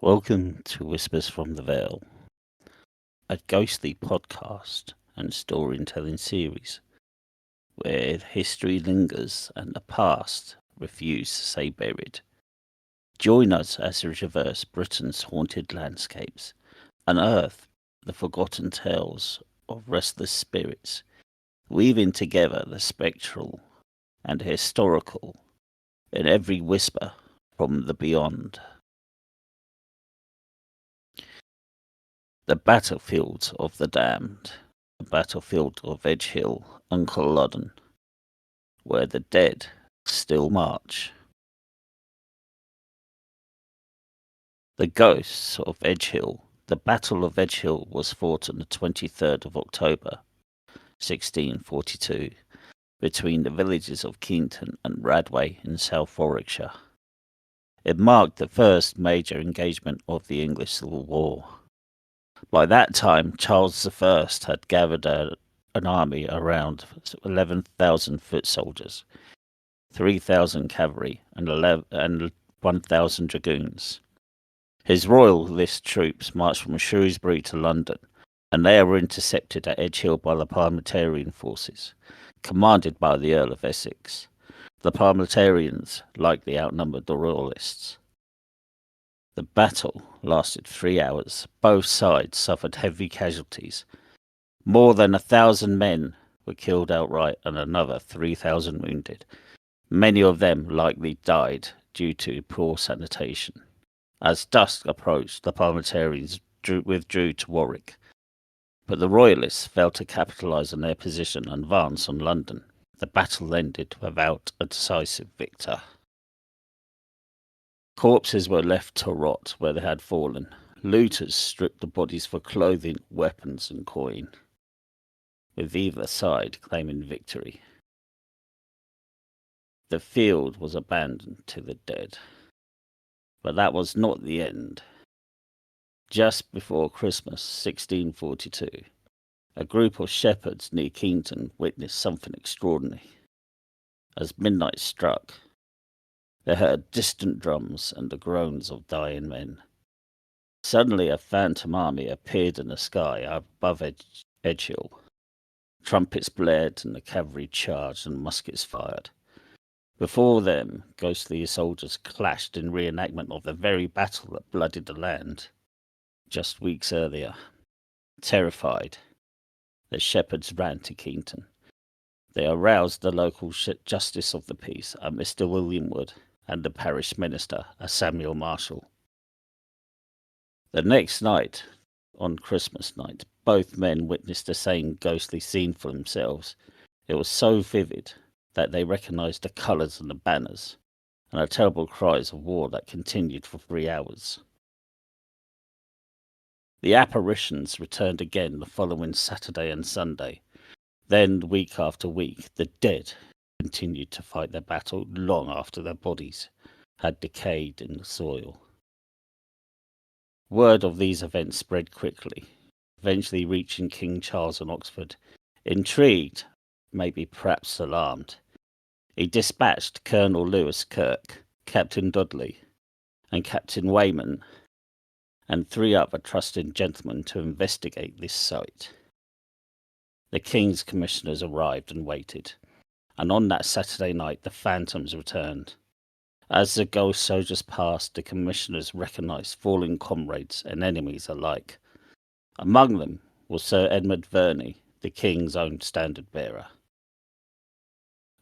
Welcome to Whispers from the Veil, a ghostly podcast and storytelling series where history lingers and the past refuse to stay buried. Join us as we traverse Britain's haunted landscapes, unearth the forgotten tales of restless spirits, weaving together the spectral and historical in every whisper from the beyond. The battlefield of the damned, the battlefield of Edgehill and Culloden, where the dead still march. The ghosts of Edgehill. The Battle of Edgehill was fought on the 23rd of October, 1642, between the villages of Keenton and Radway in South Warwickshire. It marked the first major engagement of the English Civil War. By that time, Charles I had gathered an army around 11,000 foot soldiers, 3,000 cavalry, and 1,000 dragoons. His royalist troops marched from Shrewsbury to London, and they were intercepted at Edgehill by the Parliamentarian forces, commanded by the Earl of Essex. The Parliamentarians likely outnumbered the royalists. The battle lasted 3 hours. Both sides suffered heavy casualties. More than 1,000 men were killed outright and another 3,000 wounded. Many of them likely died due to poor sanitation. As dusk approached, the Parliamentarians withdrew to Warwick, but the Royalists failed to capitalise on their position and advance on London. The battle ended without a decisive victor. Corpses were left to rot where they had fallen. Looters stripped the bodies for clothing, weapons, and coin, with either side claiming victory. The field was abandoned to the dead. But that was not the end. Just before Christmas 1642, a group of shepherds near Keenton witnessed something extraordinary. As midnight struck, they heard distant drums and the groans of dying men. Suddenly a phantom army appeared in the sky above Edgehill. Trumpets blared and the cavalry charged and muskets fired. Before them, ghostly soldiers clashed in reenactment of the very battle that bloodied the land just weeks earlier. Terrified, the shepherds ran to Keenton. They aroused the local justice of the peace, a Mr. William Wood, and the parish minister, a Samuel Marshall. The next night, on Christmas night, both men witnessed the same ghostly scene for themselves. It was so vivid that they recognized the colours and the banners, and the terrible cries of war that continued for 3 hours. The apparitions returned again the following Saturday and Sunday. Then, week after week, the dead continued to fight their battle long after their bodies had decayed in the soil. Word of these events spread quickly, eventually reaching King Charles in Oxford. Intrigued, maybe perhaps alarmed, he dispatched Colonel Lewis Kirk, Captain Dudley, and Captain Wayman, and 3 other trusted gentlemen to investigate this site. The King's commissioners arrived and waited, and on that Saturday night the phantoms returned. As the ghost soldiers passed, the commissioners recognised fallen comrades and enemies alike. Among them was Sir Edmund Verney, the King's own standard-bearer.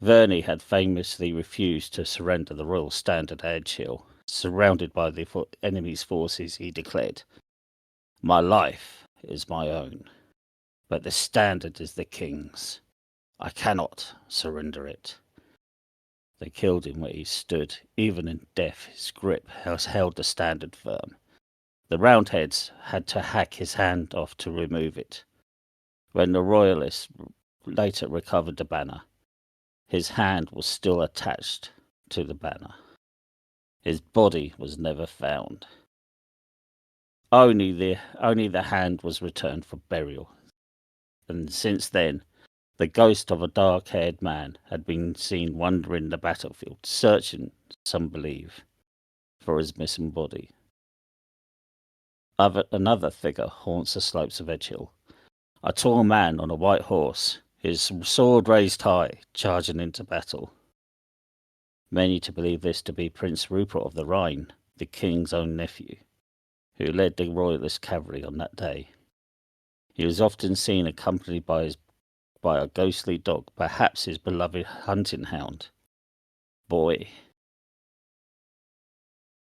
Verney had famously refused to surrender the royal standard at Edgehill. Surrounded by the enemy's forces, he declared, "My life is my own, but the standard is the King's. I cannot surrender it." They killed him where he stood. Even in death, his grip held the standard firm. The Roundheads had to hack his hand off to remove it. When the Royalists later recovered the banner, his hand was still attached to the banner. His body was never found. Only the hand was returned for burial. And since then, the ghost of a dark-haired man had been seen wandering the battlefield, searching, some believe, for his missing body. Another figure haunts the slopes of Edgehill. A tall man on a white horse, his sword raised high, charging into battle. Many to believe this to be Prince Rupert of the Rhine, the king's own nephew, who led the royalist cavalry on that day. He was often seen accompanied by a ghostly dog, perhaps his beloved hunting hound, Boy.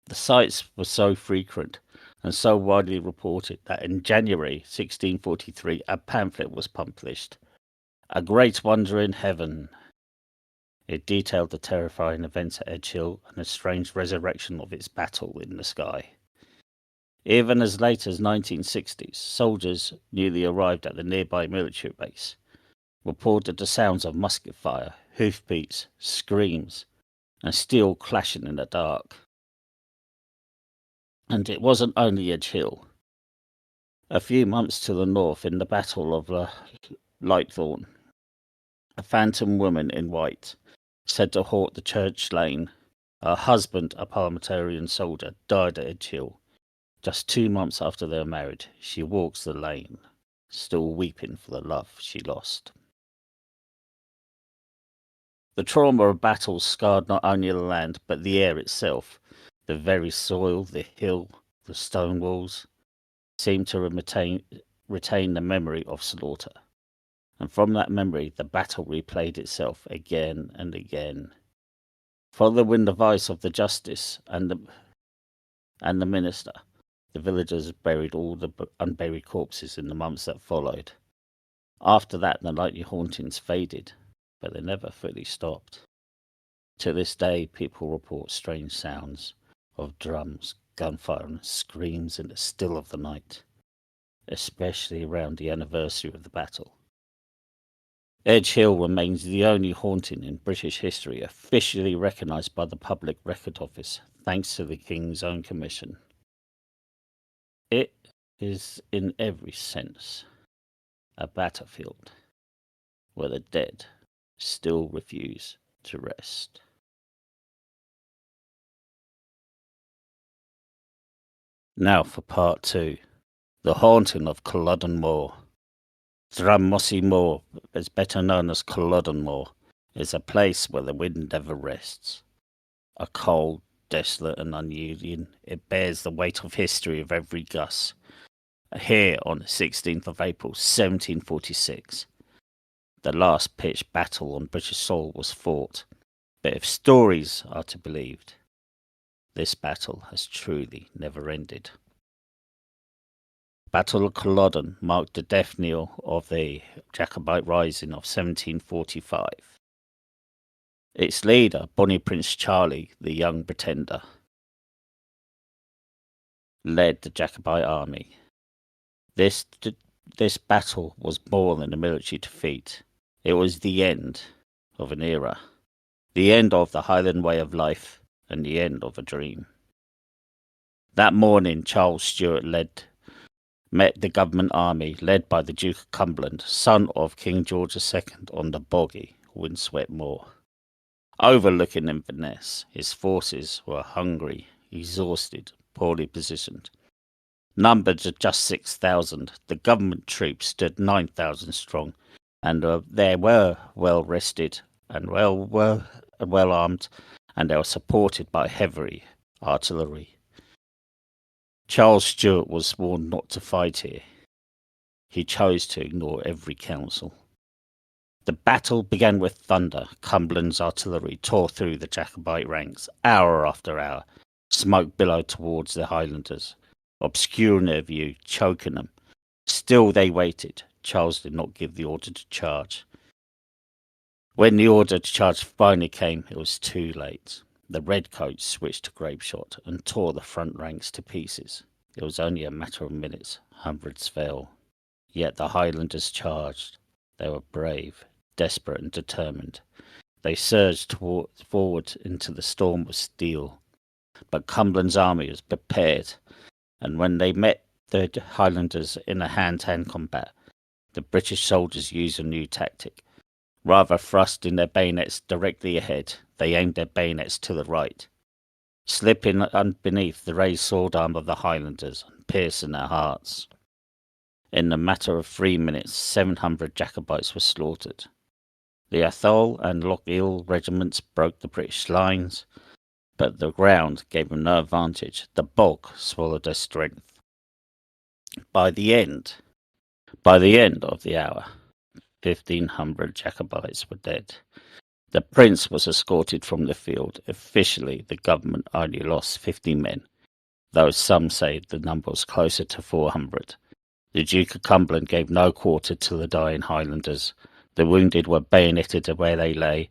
The sights were so frequent and so widely reported that in January 1643 a pamphlet was published, A Great Wonder in Heaven. It detailed the terrifying events at Edgehill and the strange resurrection of its battle in the sky. Even as late as 1960s, soldiers newly arrived at the nearby military base reported the sounds of musket fire, hoofbeats, screams, and steel clashing in the dark. And it wasn't only Edgehill. A few months to the north, in the Battle of Lightthorn, a phantom woman in white, said to haunt the church lane. Her husband, a parliamentarian soldier, died at Edgehill. Just 2 months after they were married, she walks the lane, still weeping for the love she lost. The trauma of battles scarred not only the land, but the air itself. The very soil, the hill, the stone walls seemed to retain the memory of slaughter. And from that memory, the battle replayed itself again and again. Following the advice of the justice and the minister, the villagers buried all the unburied corpses in the months that followed. After that, the nightly hauntings faded, but they never fully stopped. To this day, people report strange sounds of drums, gunfire, and screams in the still of the night, especially around the anniversary of the battle. Edgehill remains the only haunting in British history officially recognised by the Public Record Office, thanks to the King's Own Commission. It is, in every sense, a battlefield where the dead still refuse to rest. Now for part 2, The Haunting of Culloden Moor. Drummossy Moor, is better known as Culloden Moor, is a place where the wind never rests. A cold, desolate and unyielding, it bears the weight of history of every gust. Here on the 16th of April 1746, the last pitched battle on British soil was fought, but if stories are to be believed, this battle has truly never ended. Battle of Culloden marked the death knell of the Jacobite Rising of 1745. Its leader, Bonnie Prince Charlie, the Young Pretender, led the Jacobite army. This battle was more than a military defeat. It was the end of an era, the end of the Highland way of life, and the end of a dream. That morning, Charles Stuart met the government army led by the Duke of Cumberland, son of King George II, on the boggy, windswept moor. Overlooking Inverness, his forces were hungry, exhausted, poorly positioned. Numbered at just 6,000, the government troops stood 9,000 strong, and they were well rested and well armed, and they were supported by heavy artillery. Charles Stuart was warned not to fight here. He chose to ignore every counsel. The battle began with thunder. Cumberland's artillery tore through the Jacobite ranks, hour after hour. Smoke billowed towards the Highlanders, obscuring their view, choking them. Still they waited. Charles did not give the order to charge. When the order to charge finally came, it was too late. The redcoats switched to grapeshot and tore the front ranks to pieces. It was only a matter of minutes. Hundreds fell. Yet the Highlanders charged. They were brave, desperate and determined. They surged forward into the storm of steel. But Cumberland's army was prepared, and when they met the Highlanders in a hand-to-hand combat, the British soldiers used a new tactic. Rather thrusting their bayonets directly ahead, they aimed their bayonets to the right. slipping beneath the raised sword arm of the Highlanders and piercing their hearts. In a matter of 3 minutes, 700 Jacobites were slaughtered. The Atholl and Lochiel regiments broke the British lines, but the ground gave them no advantage. The bog swallowed their strength. By the end of the hour, 1,500 Jacobites were dead. The prince was escorted from the field. Officially, the government only lost 50 men, though some say the number was closer to 400. The Duke of Cumberland gave no quarter to the dying Highlanders. The wounded were bayoneted where they lay.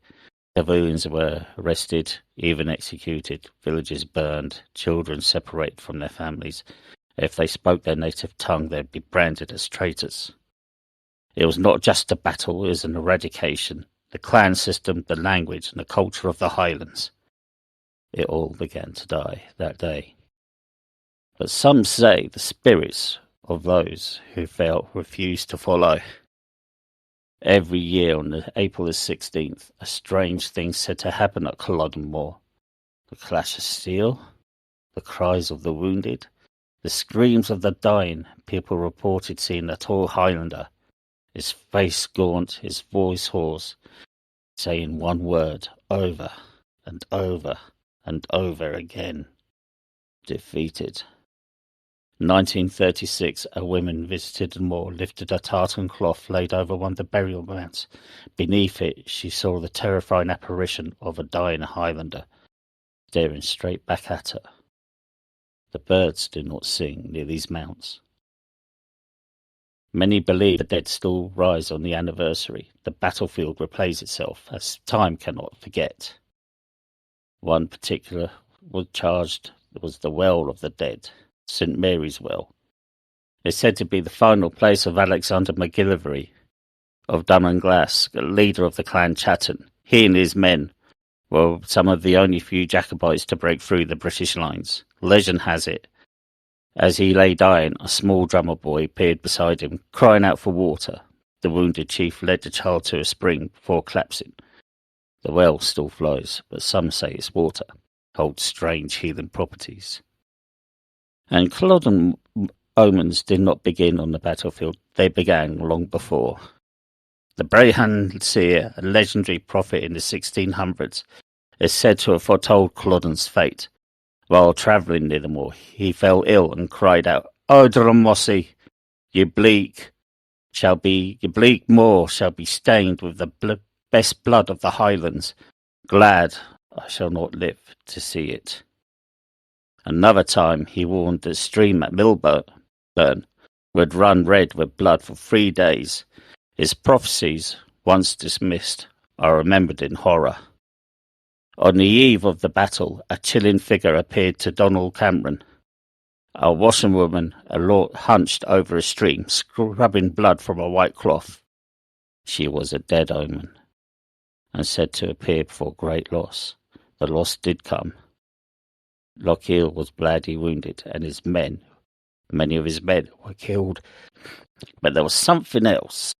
The wounds were arrested, even executed. Villages burned. Children separated from their families. If they spoke their native tongue, they'd be branded as traitors. It was not just a battle, it was an eradication. The clan system, the language, and the culture of the Highlands. It all began to die that day. But some say the spirits of those who fell refused to follow. Every year on April the 16th, a strange thing said to happen at Culloden Moor. The clash of steel, the cries of the wounded, the screams of the dying. People reported seeing a tall Highlander, his face gaunt, his voice hoarse, saying one word over and over and over again. Defeated. 1936, a woman visited the moor, lifted a tartan cloth laid over one of the burial mounds. Beneath it, she saw the terrifying apparition of a dying Highlander, staring straight back at her. The birds do not sing near these mounts. Many believe the dead still rise on the anniversary. The battlefield replays itself, as time cannot forget. One particular was charged was the Well of the Dead, St. Mary's Well. It's said to be the final place of Alexander MacGillivray of Dunmanglass, leader of the clan Chatton. He and his men were some of the only few Jacobites to break through the British lines. Legend has it, as he lay dying, a small drummer boy appeared beside him, crying out for water. The wounded chief led the child to a spring before collapsing. The well still flows, but some say its water holds strange healing properties. And Culloden omens did not begin on the battlefield, they began long before. The Brehon seer, a legendary prophet in the 1600s, is said to have foretold Culloden's fate. While travelling near the moor, he fell ill and cried out, "O Drumossie, your bleak moor shall be stained with the best blood of the Highlands. Glad I shall not live to see it." Another time he warned the stream at Millburn would run red with blood for 3 days. His prophecies, once dismissed, are remembered in horror. On the eve of the battle, a chilling figure appeared to Donald Cameron, a washerwoman hunched over a stream, scrubbing blood from a white cloth. She was a dead omen, and said to appear before great loss. The loss did come. Lochiel was badly wounded, and many of his men, were killed. But there was something else.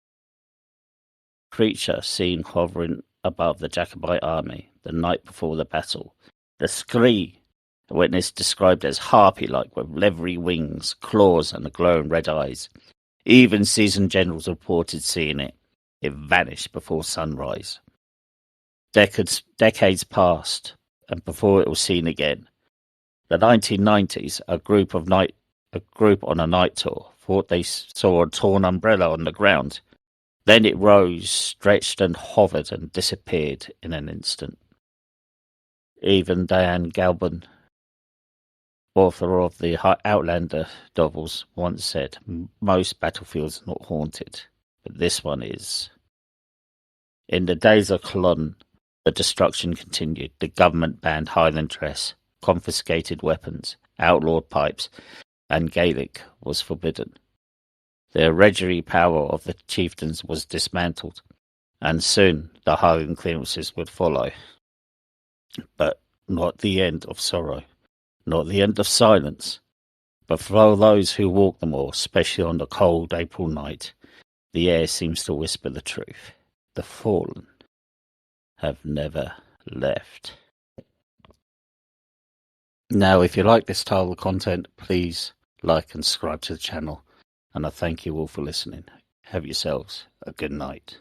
A creature seen hovering above the Jacobite army the night before the battle. The scree, the witness described as harpy-like with leathery wings, claws, and glowing red eyes. Even seasoned generals reported seeing it. It vanished before sunrise. Decades passed, and before it was seen again. The 1990s, a group on a night tour thought they saw a torn umbrella on the ground. Then it rose, stretched and hovered and disappeared in an instant. Even Diane Galban, author of the Outlander novels, once said, "Most battlefields are not haunted, but this one is." In the days of Culloden, the destruction continued. The government banned Highland dress, confiscated weapons, outlawed pipes, and Gaelic was forbidden. The hereditary power of the chieftains was dismantled, and soon the Highland clearances would follow. But not the end of sorrow, not the end of silence. But for those who walk the moor, especially on the cold April night, the air seems to whisper the truth. The fallen have never left. Now, if you like this style of content, please like and subscribe to the channel. And I thank you all for listening. Have yourselves a good night.